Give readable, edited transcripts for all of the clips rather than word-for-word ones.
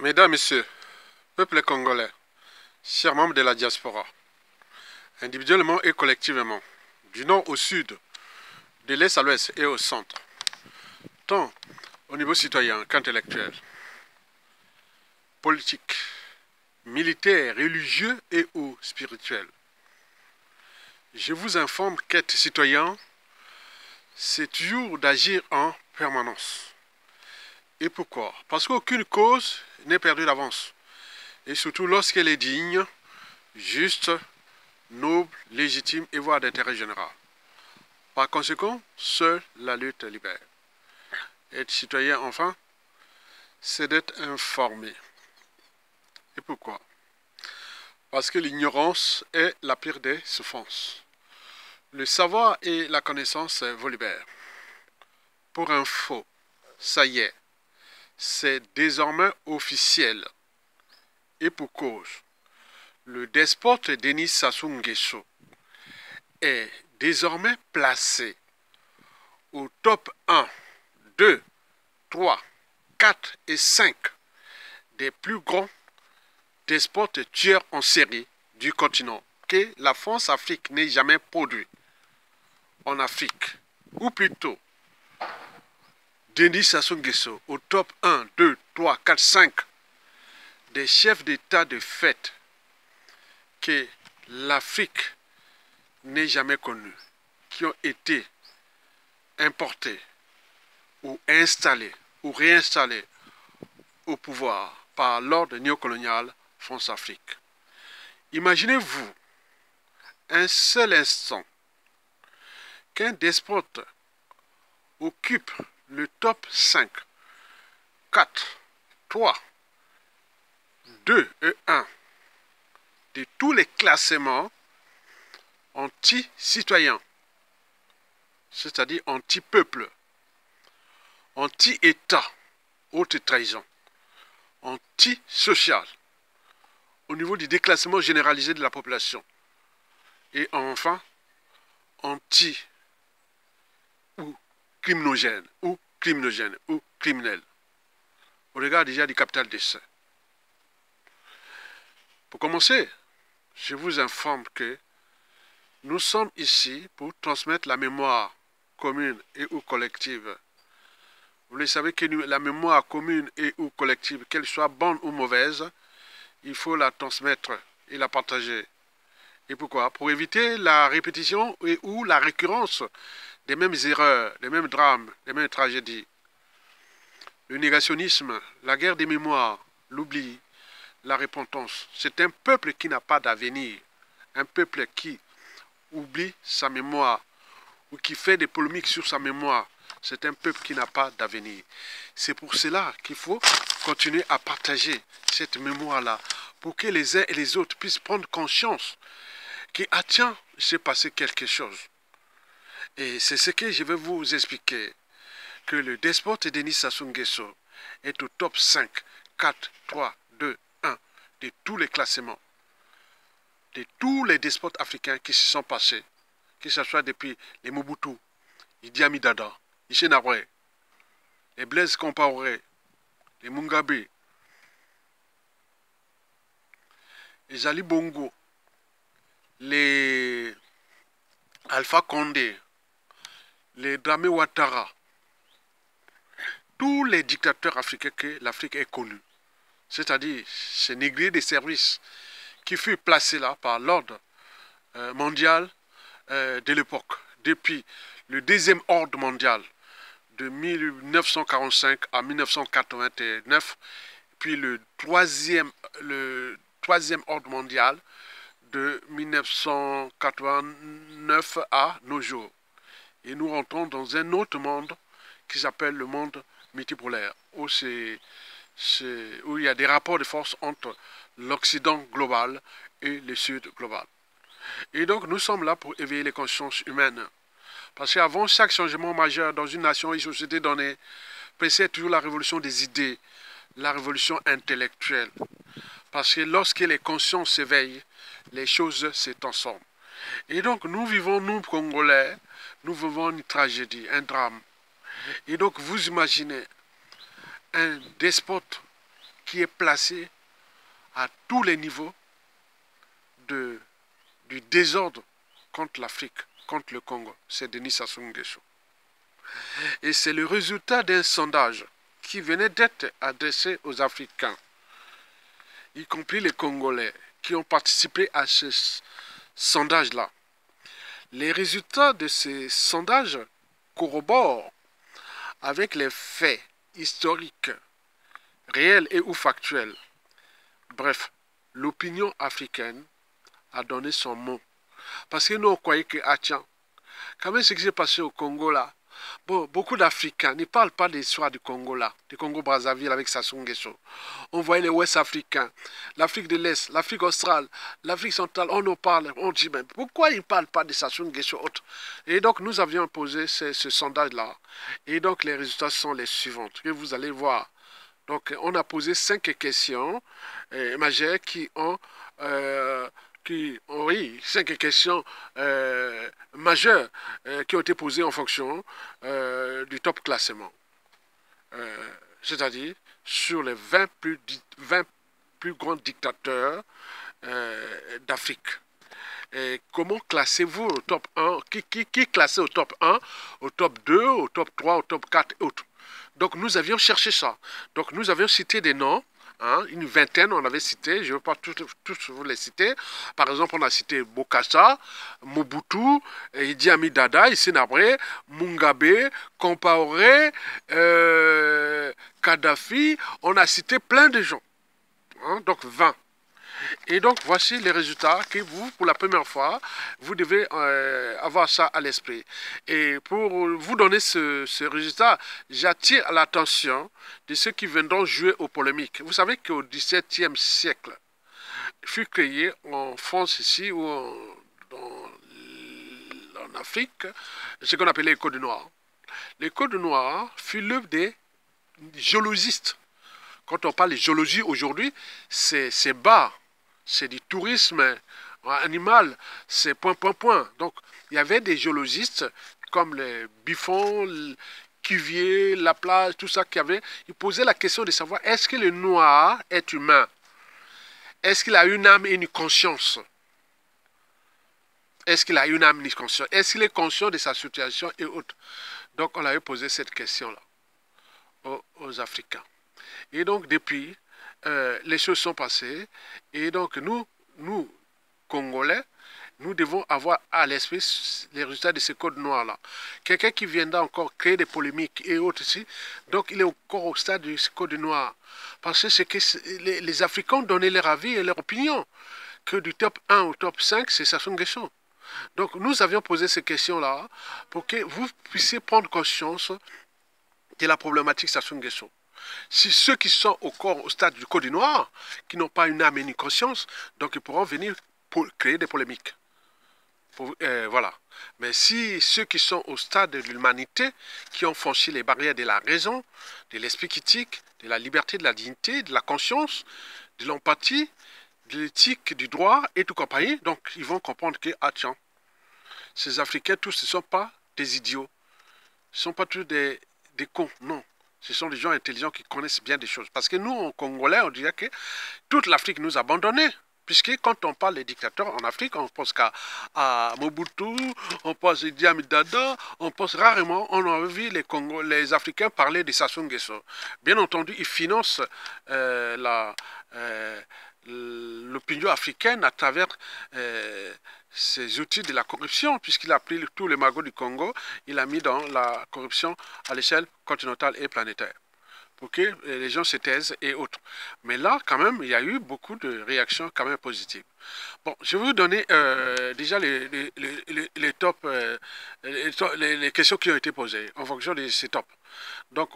Mesdames, Messieurs, peuple congolais, chers membres de la diaspora, individuellement et collectivement, du nord au sud, de l'est à l'ouest et au centre, tant au niveau citoyen qu'intellectuel, politique, militaire, religieux et ou spirituel. Je vous informe qu'être citoyen, c'est toujours d'agir en permanence. Et pourquoi? Parce qu'aucune cause n'est perdue d'avance. Et surtout lorsqu'elle est digne, juste, noble, légitime et voire d'intérêt général. Par conséquent, seule la lutte libère. Être citoyen, enfin, c'est d'être informé. Et pourquoi? Parce que l'ignorance est la pire des souffrances. Le savoir et la connaissance vous libèrent. Pour info, ça y est, c'est désormais officiel. Et pour cause, le despote Denis Sassou Nguesso est désormais placé au top 1, 2, 3, 4 et 5 des plus grands despotes tueurs en série du continent que la France-Afrique n'ait jamais produit en Afrique. Ou plutôt, Denis Sassou Nguesso au top 1, 2, 3, 4, 5 des chefs d'État de fait que l'Afrique n'ait jamais connu, qui ont été importés ou installés ou réinstallés au pouvoir par l'ordre néocolonial France-Afrique. Imaginez-vous un seul instant qu'un despote occupe le top 5, 4, 3, 2 et 1 de tous les classements anti-citoyens, c'est-à-dire anti-peuple, anti-État, haute trahison, anti-social, au niveau du déclassement généralisé de la population, et enfin, anti- ou criminogène, ou criminel, au regard déjà du capital d'essai. Pour commencer, je vous informe que nous sommes ici pour transmettre la mémoire commune et ou collective. Vous le savez que la mémoire commune et ou collective, qu'elle soit bonne ou mauvaise, il faut la transmettre et la partager. Et pourquoi? Pour éviter la répétition et ou la récurrence des mêmes erreurs, des mêmes drames, des mêmes tragédies. Le négationnisme, la guerre des mémoires, l'oubli, la repentance. C'est un peuple qui n'a pas d'avenir. Un peuple qui oublie sa mémoire ou qui fait des polémiques sur sa mémoire. C'est un peuple qui n'a pas d'avenir. C'est pour cela qu'il faut continuer à partager cette mémoire-là pour que les uns et les autres puissent prendre conscience que, ah tiens, il s'est passé quelque chose. Et c'est ce que je vais vous expliquer, que le despote Denis Sassou Nguesso est au top 5, 4, 3, 2, 1 de tous les classements, de tous les despotes africains qui se sont passés, que ce soit depuis les Mobutu, Idi Amin Dada, Hissène Habré, les Blaise Compaoré, les Mugabe, les Ali Bongo, les Alpha Condé, les Dramé Ouattara, tous les dictateurs africains que l'Afrique ait connus, c'est-à-dire ces négriers des services qui furent placés là par l'ordre mondial de l'époque, depuis le deuxième ordre mondial de 1945 à 1989, puis le troisième ordre mondial de 1989 à nos jours. Et nous rentrons dans un autre monde qui s'appelle le monde multipolaire, où il y a des rapports de force entre l'Occident global et le Sud global. Et donc nous sommes là pour éveiller les consciences humaines. Parce qu'avant chaque changement majeur dans une nation et une société donnée, précède toujours la révolution des idées, la révolution intellectuelle. Parce que lorsque les consciences s'éveillent, les choses se transforment. Et donc nous vivons, nous Congolais, nous vivons une tragédie, un drame. Et donc vous imaginez un despote qui est placé à tous les niveaux du désordre contre l'Afrique, contre le Congo. C'est Denis Sassou Nguesso. Et c'est le résultat d'un sondage qui venait d'être adressé aux Africains, y compris les Congolais, qui ont participé à ce sondage-là. Les résultats de ces sondages corroborent avec les faits historiques, réels et ou factuels. Bref, l'opinion africaine a donné son mot. Parce que nous, on croyait que, ah tiens, quand même ce qui s'est passé au Congo là, bon, beaucoup d'Africains ne parlent pas de l'histoire du Congo là, du Congo-Brazzaville avec Sassou Nguesso. On voyait les Ouest-Africains, l'Afrique de l'Est, l'Afrique australe, l'Afrique centrale, on en parle, on dit, mais pourquoi ils ne parlent pas de Sassou Nguesso autre? Et donc, nous avions posé ce sondage-là. Et donc, les résultats sont les suivants, que vous allez voir. Donc, on a posé 5 questions majeures qui ont... oui, 5 questions majeures qui ont été posées en fonction du top classement. C'est-à-dire sur les 20 plus grands dictateurs d'Afrique. Comment classez-vous au top 1? Qui classez au top 1, au top 2, au top 3, au top 4 et autres? Donc nous avions cherché ça. Donc nous avions cité des noms. Hein, une vingtaine, on avait cité, je ne veux pas tous vous les citer. Par exemple, on a cité Bokassa, Mobutu, Idi Amin Dada, Issenabré, Mugabe, Compaoré, Kadhafi. On a cité plein de gens. Hein, donc 20. Et donc, voici les résultats que vous, pour la première fois, vous devez avoir ça à l'esprit. Et pour vous donner ce résultat, j'attire l'attention de ceux qui viendront jouer aux polémiques. Vous savez qu'au XVIIe siècle, fut créé en France ici, ou en Afrique, ce qu'on appelait les codes noirs. Les codes noirs furent l'œuvre des géologistes. Quand on parle de géologie aujourd'hui, c'est bas. C'est du tourisme animal, c'est point. Donc, il y avait des géologistes comme les Buffon, Cuvier, Laplace, tout ça ils posaient la question de savoir est-ce que le noir est humain? Est-ce qu'il a une âme et une conscience? Est-ce qu'il a une âme et une conscience? Est-ce qu'il est conscient de sa situation et autres? Donc, on avait posé cette question-là aux Africains. Et donc, depuis, les choses sont passées. Et donc, nous, Congolais, nous devons avoir à l'esprit les résultats de ces codes noirs-là. Quelqu'un qui viendra encore créer des polémiques et autres ici, donc il est encore au stade de ce code noir. Parce que c'est que les Africains ont donné leur avis et leur opinion. Que du top 1 au top 5, c'est Sassou Nguesso. Donc, nous avions posé ces questions-là pour que vous puissiez prendre conscience de la problématique Sassou Nguesso. Si ceux qui sont au stade du code noir, qui n'ont pas une âme et une conscience, donc ils pourront venir pour créer des polémiques. Voilà. Mais si ceux qui sont au stade de l'humanité, qui ont franchi les barrières de la raison, de l'esprit critique, de la liberté, de la dignité, de la conscience, de l'empathie, de l'éthique, du droit et tout compagnie, donc ils vont comprendre que, ah tiens, ces Africains tous ne sont pas des idiots, ce ne sont pas tous des cons, non. Ce sont des gens intelligents qui connaissent bien des choses. Parce que nous, en Congolais, on dirait que toute l'Afrique nous a abandonnés. Puisque quand on parle des dictateurs en Afrique, on pense qu'à Mobutu, on pense à Idi Amin Dada, on pense rarement, on a vu les Africains parler de Sassou Nguesso. Bien entendu, ils financent l'opinion africaine à travers ces outils de la corruption, puisqu'il a pris tous les magots du Congo, il a mis dans la corruption à l'échelle continentale et planétaire, pour que les gens se taisent et autres. Mais là, quand même, il y a eu beaucoup de réactions quand même positives. Bon, je vais vous donner déjà les questions qui ont été posées en fonction de ces tops. Donc,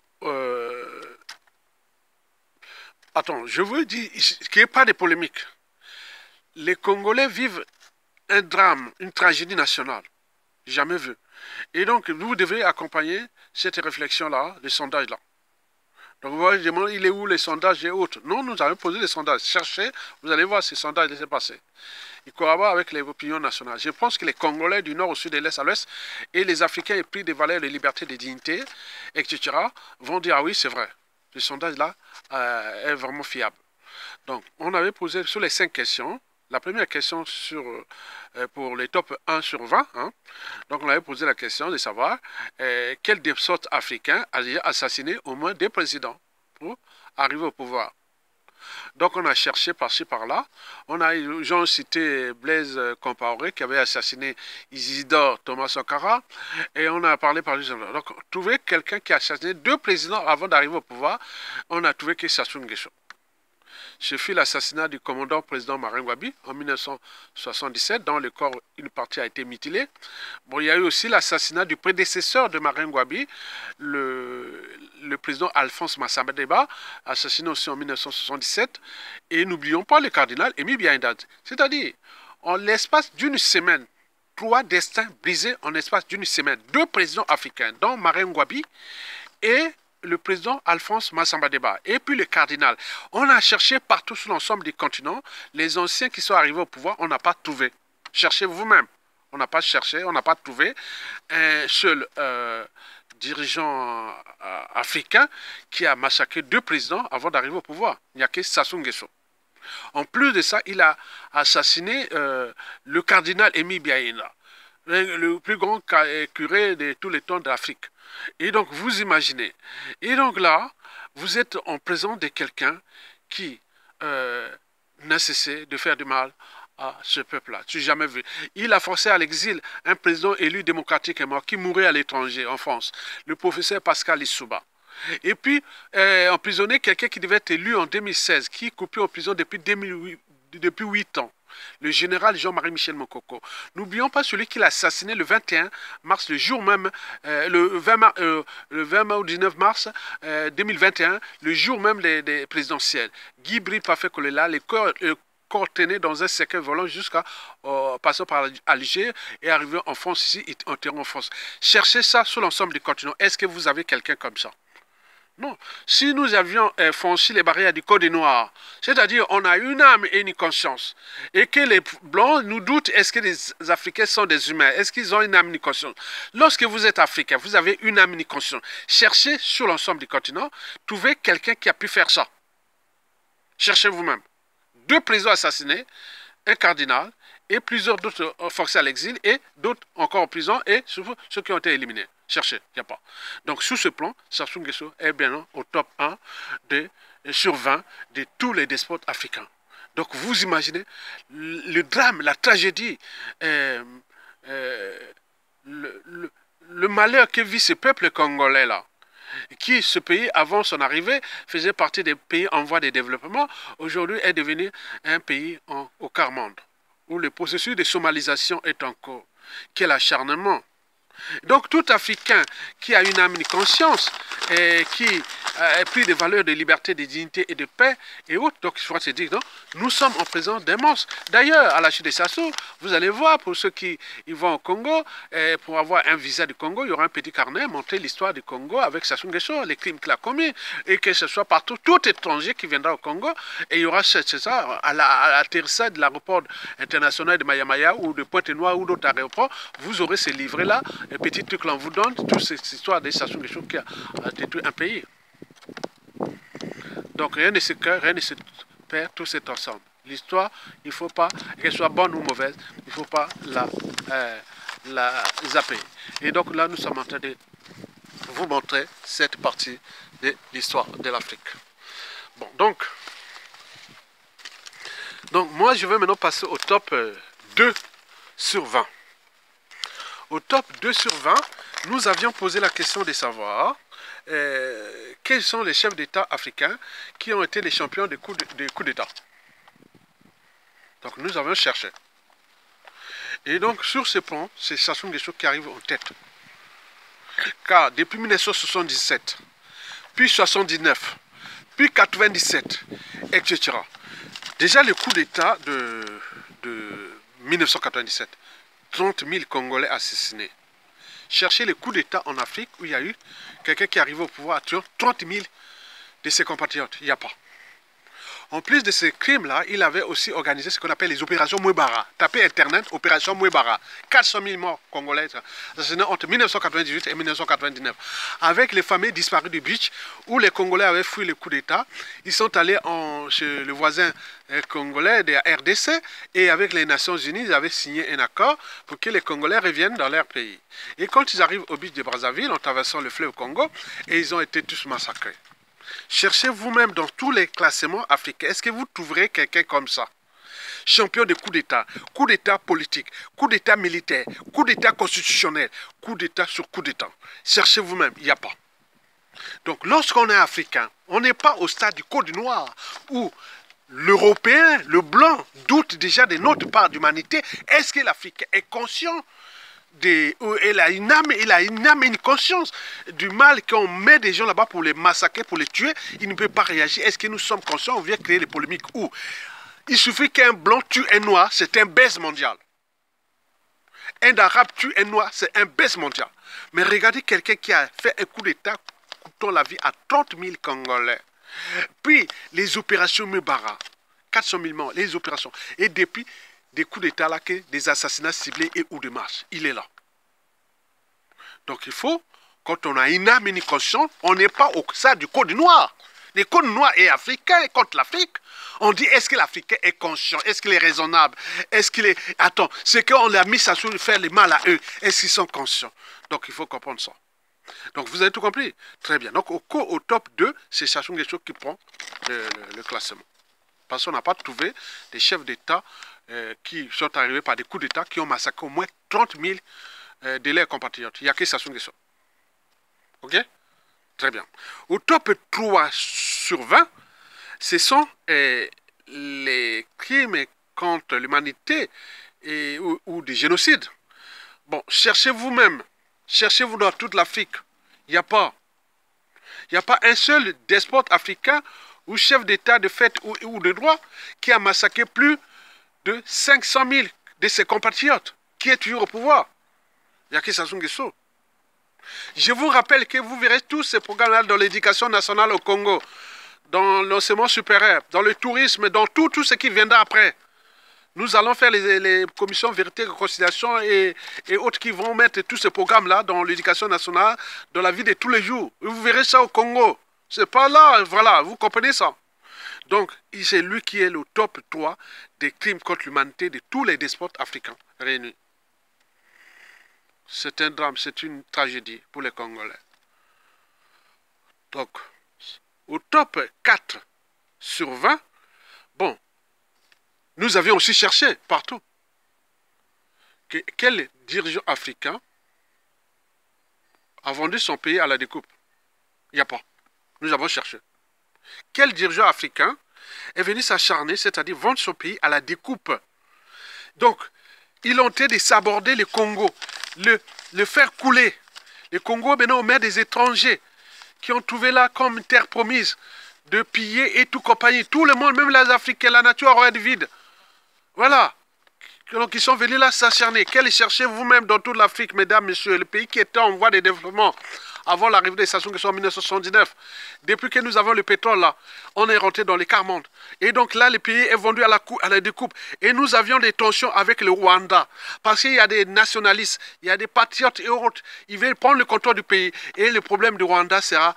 attends, je vous dis qu'il n'y ait pas de polémique. Les Congolais vivent un drame, une tragédie nationale, jamais vu. Et donc, vous devez accompagner cette réflexion-là, les sondages-là. Donc, vous allez demander, il est où les sondages et autres? Non, nous avons posé les sondages. Cherchez, vous allez voir ces sondages laissés passer. Ils collaborent avec les opinions nationales. Je pense que les Congolais du nord au sud, de l'est à l'ouest, et les Africains épris des valeurs de liberté, de dignité, etc., vont dire, ah oui, c'est vrai. Ce sondage-là est vraiment fiable. Donc, on avait posé sur les 5 questions. La première question pour les top 1 sur 20. Hein. Donc, on avait posé la question de savoir quel despote africain a assassiné au moins 2 présidents pour arriver au pouvoir. Donc, on a cherché par-ci, par-là. On a cité Blaise Compaoré qui avait assassiné Isidore Thomas Sankara. Et on a parlé par exemple. Donc, trouver quelqu'un qui a assassiné 2 présidents avant d'arriver au pouvoir, on a trouvé que Sassou Nguesso. Ce fut l'assassinat du commandant président Martin Gwabi en 1977, dont le corps, une partie a été mutilée. Bon, il y a eu aussi l'assassinat du prédécesseur de Martin Gwabi, le président Alphonse Massamba Deba, assassiné aussi en 1977. Et n'oublions pas le cardinal Emi Biaïdad. C'est-à-dire, en l'espace d'une semaine, 3 destins brisés en l'espace d'une semaine. 2 présidents africains, dont Martin Gwabi et le président Alphonse Massamba Deba, et puis le cardinal. On a cherché partout sur l'ensemble du continent, les anciens qui sont arrivés au pouvoir, on n'a pas trouvé. Cherchez vous-même. On n'a pas cherché, on n'a pas trouvé un seul dirigeant africain qui a massacré 2 présidents avant d'arriver au pouvoir. Il n'y a que Sassou Nguesso. En plus de ça, il a assassiné le cardinal Emi Biaïna, le plus grand curé de tous les temps d'Afrique. Et donc, vous imaginez. Et donc là, vous êtes en présence de quelqu'un qui n'a cessé de faire du mal à ce peuple-là. Tu n'as jamais vu. Il a forcé à l'exil un président élu démocratiquement qui mourait à l'étranger, en France, le professeur Pascal Lissouba. Et puis, emprisonner quelqu'un qui devait être élu en 2016, qui est coupé en prison depuis 8 ans. Le général Jean-Marie Michel Mokoko. N'oublions pas celui qui l'a assassiné le 21 mars, le jour même, le 20 ou 19 mars 2021, le jour même des présidentielles. Guy Brice Parfait Kolela, le corps tenait dans un cercueil volant jusqu'à passer par Alger et arriver en France ici, enterré en France. Cherchez ça sur l'ensemble du continent. Est-ce que vous avez quelqu'un comme ça? Non. Si nous avions franchi les barrières du Code noir, c'est-à-dire on a une âme et une conscience, et que les Blancs nous doutent, est-ce que les Africains sont des humains? Est-ce qu'ils ont une âme et une conscience? Lorsque vous êtes Africain, vous avez une âme et une conscience. Cherchez sur l'ensemble du continent, trouvez quelqu'un qui a pu faire ça. Cherchez vous-même. 2 présidents assassinés, un cardinal, et plusieurs d'autres forcés à l'exil, et d'autres encore en prison, et surtout ceux qui ont été éliminés. Cherchez, il n'y a pas. Donc, sur ce plan, Sassou Nguesso est bien au top 1 sur 20 de tous les despotes africains. Donc, vous imaginez le drame, la tragédie, le malheur que vit ce peuple congolais-là. Qui, ce pays, avant son arrivée, faisait partie des pays en voie de développement, aujourd'hui est devenu un pays au quart-monde, où le processus de somalisation est en cours. Quel acharnement! Donc tout Africain qui a une âme, une conscience, et qui a pris des valeurs de liberté, de dignité et de paix et autres, donc il faut se dire, non, nous sommes en présence d'un monstre. D'ailleurs, à la chute de Sassou, vous allez voir, pour ceux qui vont au Congo, pour avoir un visa du Congo, il y aura un petit carnet, montrer l'histoire du Congo avec Sassou Nguesso, les crimes qu'il a commis, et que ce soit partout, tout étranger qui viendra au Congo, et il y aura, c'est ça, à l'atterrissage de l'aéroport international de Mayamaya ou de Pointe-Noire ou d'autres aéroports, vous aurez ces livrets-là, un petit truc là, on vous donne toute cette histoire de Sassou Nguesso qui a détruit un pays. Donc rien ne se crée, rien ne se perd, tout c'est ensemble. L'histoire, il ne faut pas, qu'elle soit bonne ou mauvaise, il ne faut pas la zapper. Et donc là, nous sommes en train de vous montrer cette partie de l'histoire de l'Afrique. Bon, donc moi, je vais maintenant passer au top 2 sur 20. Au top 2 sur 20, nous avions posé la question de savoir quels sont les chefs d'État africains qui ont été les champions des coups d'État. Donc nous avons cherché. Et donc sur ce plan, c'est Sassou Nguesso qui arrive en tête. Car depuis 1977, puis 79, puis 97, etc. Déjà le coup d'État de 1997. 30 000 Congolais assassinés. Cherchez les coups d'État en Afrique où il y a eu quelqu'un qui est arrivé au pouvoir à tuer 30 000 de ses compatriotes. Il n'y a pas. En plus de ces crimes-là, il avait aussi organisé ce qu'on appelle les opérations Mouebara. Tapez Internet, opération Mouebara. 400 000 morts congolais assassinés entre 1998 et 1999. Avec les familles disparues du beach, où les Congolais avaient fui le coup d'État. Ils sont allés chez le voisin congolais de la RDC et avec les Nations Unies, ils avaient signé un accord pour que les Congolais reviennent dans leur pays. Et quand ils arrivent au beach de Brazzaville, en traversant le fleuve Congo, et ils ont été tous massacrés. Cherchez vous-même dans tous les classements africains. Est-ce que vous trouverez quelqu'un comme ça? Champion de coup d'État politique, coup d'État militaire, coup d'État constitutionnel, coup d'État sur coup d'État. Cherchez vous-même, il n'y a pas. Donc lorsqu'on est africain, on n'est pas au stade du code noir où l'Européen, le blanc, doute déjà de notre part d'humanité. Est-ce que l'Africain est conscient il a une âme et une conscience du mal qu'on met des gens là-bas pour les massacrer, pour les tuer. Il ne peut pas réagir. Est-ce que nous sommes conscients? On vient créer les polémiques où il suffit qu'un blanc tue un noir, c'est un baisse mondial. Un arabe tue un noir, c'est un baisse mondial. Mais regardez quelqu'un qui a fait un coup d'État coûtant la vie à 30 000 Congolais. Puis les opérations Mebara, 400 000 morts, les opérations. Et depuis des coups d'État là, des assassinats ciblés et ou de marche. Il est là. Donc il faut, quand on a une âme et une conscience, on n'est pas au sein du code noir. Le code noir est africain contre l'Afrique. On dit, est-ce que l'Africain est conscient? Est-ce qu'il est raisonnable? Est-ce qu'il est... Attends, c'est qu'on l'a mis ça sur faire le mal à eux. Est-ce qu'ils sont conscients? Donc il faut comprendre ça. Donc vous avez tout compris? Très bien. Donc au top 2, c'est Sassou Nguesso qui prend le classement. Parce qu'on n'a pas trouvé des chefs d'État qui sont arrivés par des coups d'État qui ont massacré au moins 30 000 de leurs compatriotes. Il n'y a que Sassou Nguesso. Ok? Très bien. Au top 3 sur 20, ce sont les crimes contre l'humanité ou des génocides. Bon, cherchez vous-même. Cherchez-vous dans toute l'Afrique. Il n'y a pas. Il n'y a pas un seul despote africain ou chef d'État de fait ou de droit qui a massacré plus de 500 000 de ses compatriotes, qui est toujours au pouvoir. Il n'y a que Sassou Nguesso. Je vous rappelle que vous verrez tous ces programmes-là dans l'éducation nationale au Congo, dans l'enseignement supérieur, dans le tourisme, dans tout ce qui viendra après. Nous allons faire les commissions vérité et réconciliation et autres qui vont mettre tous ces programmes-là dans l'éducation nationale, dans la vie de tous les jours. Et vous verrez ça au Congo. C'est pas là, voilà, vous comprenez ça. Donc, c'est lui qui est le top 3 des crimes contre l'humanité de tous les despotes africains réunis. C'est un drame, c'est une tragédie pour les Congolais. Donc, au top 4 sur 20, bon, nous avions aussi cherché partout quel dirigeant africain a vendu son pays à la découpe. Il n'y a pas. Nous avons cherché. Quel dirigeant africain est venu s'acharner, c'est-à-dire vendre son pays à la découpe? Donc, ils ont été de s'aborder le Congo, le faire couler. Le Congo, maintenant, on met des étrangers qui ont trouvé là comme terre promise de piller et tout compagnie. Tout le monde, même les Africains, la nature aurait été vide. Voilà. Donc, ils sont venus là s'acharner. Quel cherchez vous-même dans toute l'Afrique, mesdames, messieurs, le pays qui était en voie de développement avant l'arrivée des Sassou Nguesso en 1979. Depuis que nous avons le pétrole là, on est rentré dans les quarts mondes. Et donc là, le pays est vendu à la découpe. Et nous avions des tensions avec le Rwanda. Parce qu'il y a des nationalistes, il y a des patriotes et autres. Ils veulent prendre le contrôle du pays. Et le problème du Rwanda sera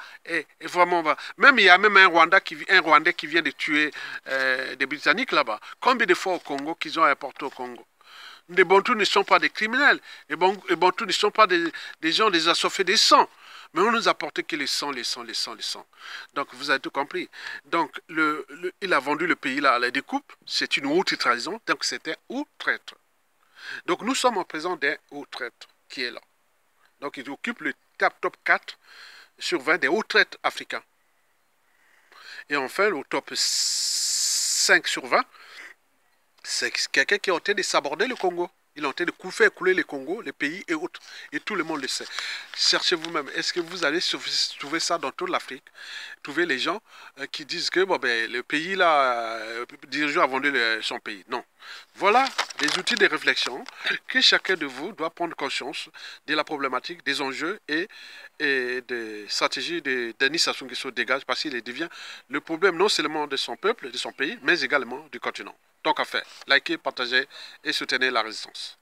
vraiment... Même il y a même un Rwandais qui vient de tuer des Britanniques là-bas. Combien de fois au Congo qu'ils ont importé au Congo? Les Bantous ne sont pas des criminels. Les Bantous ne sont pas des gens des assoiffés des sangs. Mais on nous a apporté que les sangs. Donc, vous avez tout compris. Donc, il a vendu le pays là à la découpe. C'est une haute trahison. Donc, c'était haut traître. Donc, nous sommes en présence d'un haut traître qui est là. Donc, il occupe le top 4 sur 20 des hauts traîtres africains. Et enfin, au top 5 sur 20, c'est quelqu'un qui a tenté de s'aborder le Congo. Il est en train de faire couler les Congo, les pays et autres. Et tout le monde le sait. Cherchez vous-même. Est-ce que vous allez trouver ça dans toute l'Afrique? Trouver les gens qui disent que bon, ben, le pays là, dirigeant a vendu son pays. Non. Voilà des outils de réflexion que chacun de vous doit prendre conscience de la problématique, des enjeux et des stratégies Denis Sassou Nguesso dégage parce qu'il devient le problème non seulement de son peuple, de son pays, mais également du continent. Donc à faire, likez, partagez et soutenez la résistance.